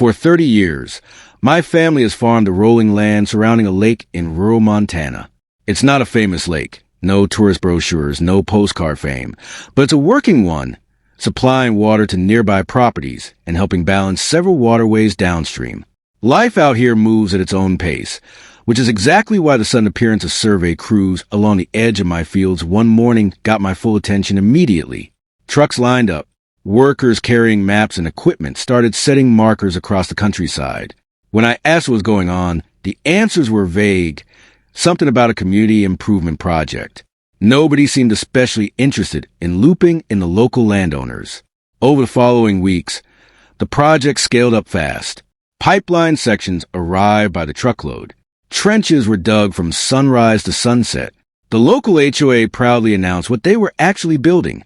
For 30 years, my family has farmed the rolling land surrounding a lake in rural Montana. It's not a famous lake, no tourist brochures, no postcard fame, but it's a working one, supplying water to nearby properties and helping balance several waterways downstream. Life out here moves at its own pace, which is exactly why the sudden appearance of survey crews along the edge of my fields one morning got my full attention immediately. Trucks lined up. Workers carrying maps and equipment started setting markers across the countryside. When I asked what was going on, the answers were vague. Something about a community improvement project. Nobody seemed especially interested in looping in the local landowners. Over the following weeks, the project scaled up fast. Pipeline sections arrived by the truckload. Trenches were dug from sunrise to sunset. The local HOA proudly announced what they were actually building.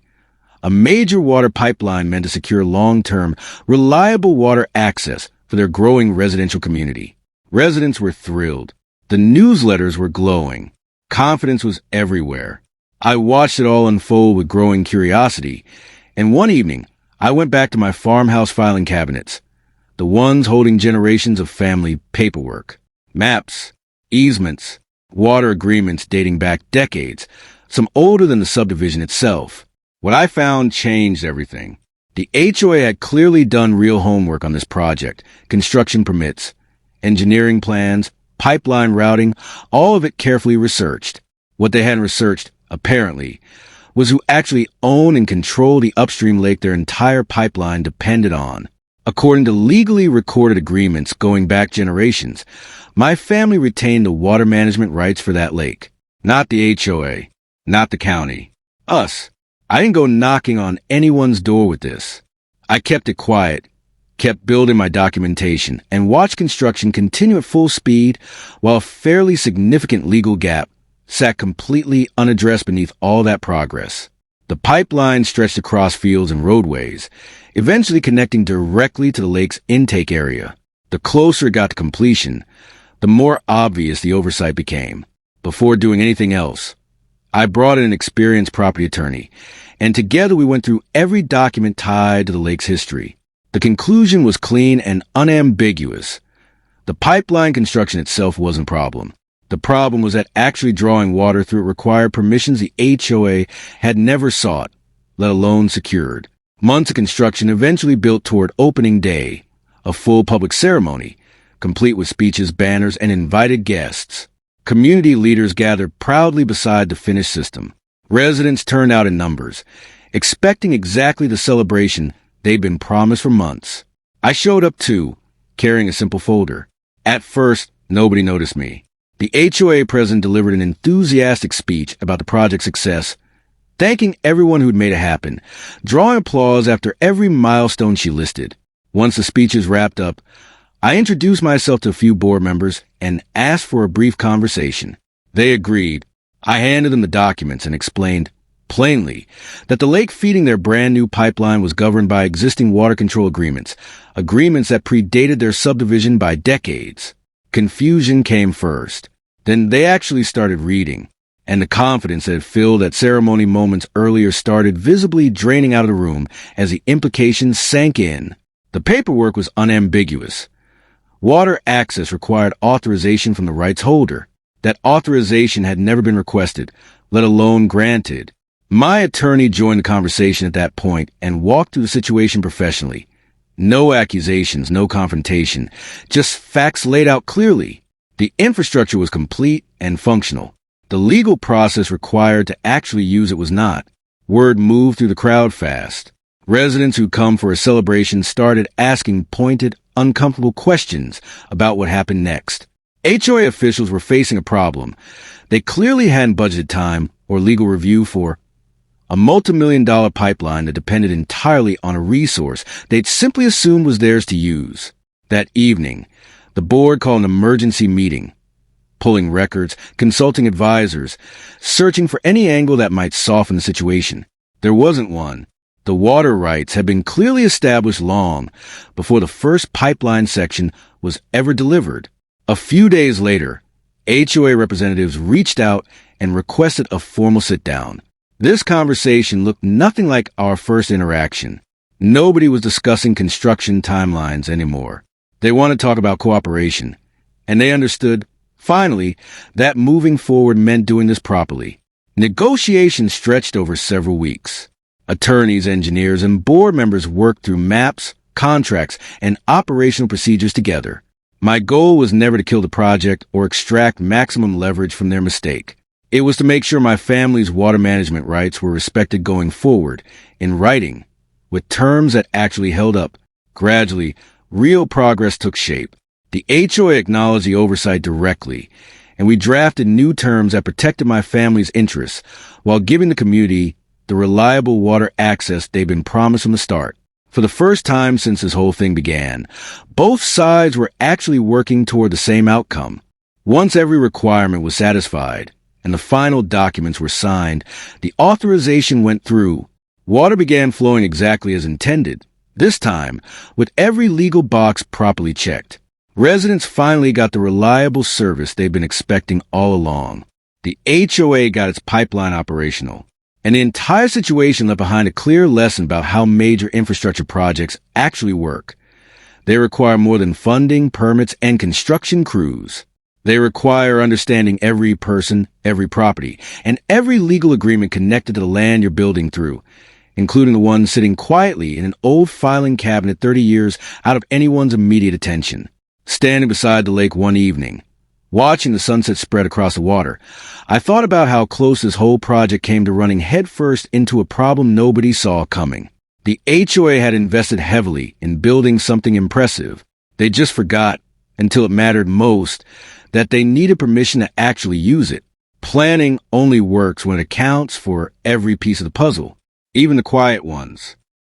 A major water pipeline meant to secure long-term, reliable water access for their growing residential community. Residents were thrilled. The newsletters were glowing. Confidence was everywhere. I watched it all unfold with growing curiosity, and one evening, I went back to my farmhouse filing cabinets, the ones holding generations of family paperwork, maps, easements, water agreements dating back decades, some older than the subdivision itself. What I found changed everything. The HOA had clearly done real homework on this project, construction permits, engineering plans, pipeline routing, all of it carefully researched. What they hadn't researched, apparently, was who actually owned and controlled the upstream lake their entire pipeline depended on. According to legally recorded agreements going back generations, my family retained the water management rights for that lake. Not the HOA, not the county. Us. I didn't go knocking on anyone's door with this. I kept it quiet, kept building my documentation, and watched construction continue at full speed while a fairly significant legal gap sat completely unaddressed beneath all that progress. The pipeline stretched across fields and roadways, eventually connecting directly to the lake's intake area. The closer it got to completion, the more obvious the oversight became. Before doing anything else, I brought in an experienced property attorney, and together we went through every document tied to the lake's history. The conclusion was clean and unambiguous. The pipeline construction itself wasn't a problem. The problem was that actually drawing water through it required permissions the HOA had never sought, let alone secured. Months of construction eventually built toward opening day, a full public ceremony, complete with speeches, banners, and invited guests. Community leaders gathered proudly beside the finished system. Residents turned out in numbers, expecting exactly the celebration they'd been promised for months. I showed up too, carrying a simple folder. At first, nobody noticed me. The HOA president delivered an enthusiastic speech about the project's success, thanking everyone who'd made it happen, drawing applause after every milestone she listed. Once the speeches wrapped up, I introduced myself to a few board members and asked for a brief conversation. They agreed. I handed them the documents and explained, plainly, that the lake feeding their brand new pipeline was governed by existing water control agreements that predated their subdivision by decades. Confusion came first. Then they actually started reading, and the confidence that had filled that ceremony moments earlier started visibly draining out of the room as the implications sank in. The paperwork was unambiguous. Water access required authorization from the rights holder. That authorization had never been requested, let alone granted. My attorney joined the conversation at that point and walked through the situation professionally. No accusations, no confrontation, just facts laid out clearly. The infrastructure was complete and functional. The legal process required to actually use it was not. Word moved through the crowd fast. Residents who'd come for a celebration started asking pointed, uncomfortable questions about what happened next. HOA officials were facing a problem. They clearly hadn't budgeted time or legal review for a multi-million-dollar pipeline that depended entirely on a resource they'd simply assumed was theirs to use. That evening, the board called an emergency meeting, pulling records, consulting advisors, searching for any angle that might soften the situation. There wasn't one. The water rights had been clearly established long before the first pipeline section was ever delivered. A few days later, HOA representatives reached out and requested a formal sit-down. This conversation looked nothing like our first interaction. Nobody was discussing construction timelines anymore. They wanted to talk about cooperation, and they understood, finally, that moving forward meant doing this properly. Negotiations stretched over several weeks. Attorneys, engineers, and board members worked through maps, contracts, and operational procedures together. My goal was never to kill the project or extract maximum leverage from their mistake. It was to make sure my family's water management rights were respected going forward, in writing, with terms that actually held up. Gradually, real progress took shape. The HOA acknowledged the oversight directly, and we drafted new terms that protected my family's interests while giving the community the reliable water access they'd been promised from the start. For the first time since this whole thing began, both sides were actually working toward the same outcome. Once every requirement was satisfied and the final documents were signed, the authorization went through. Water began flowing exactly as intended, this time with every legal box properly checked. Residents finally got the reliable service they've been expecting all along. The HOA got its pipeline operational, and the entire situation left behind a clear lesson about how major infrastructure projects actually work. They require more than funding, permits, and construction crews. They require understanding every person, every property, and every legal agreement connected to the land you're building through, including the one sitting quietly in an old filing cabinet 30 years out of anyone's immediate attention. Standing beside the lake one evening, watching the sunset spread across the water, I thought about how close this whole project came to running headfirst into a problem nobody saw coming. The HOA had invested heavily in building something impressive. They just forgot, until it mattered most, that they needed permission to actually use it. Planning only works when it accounts for every piece of the puzzle, even the quiet ones.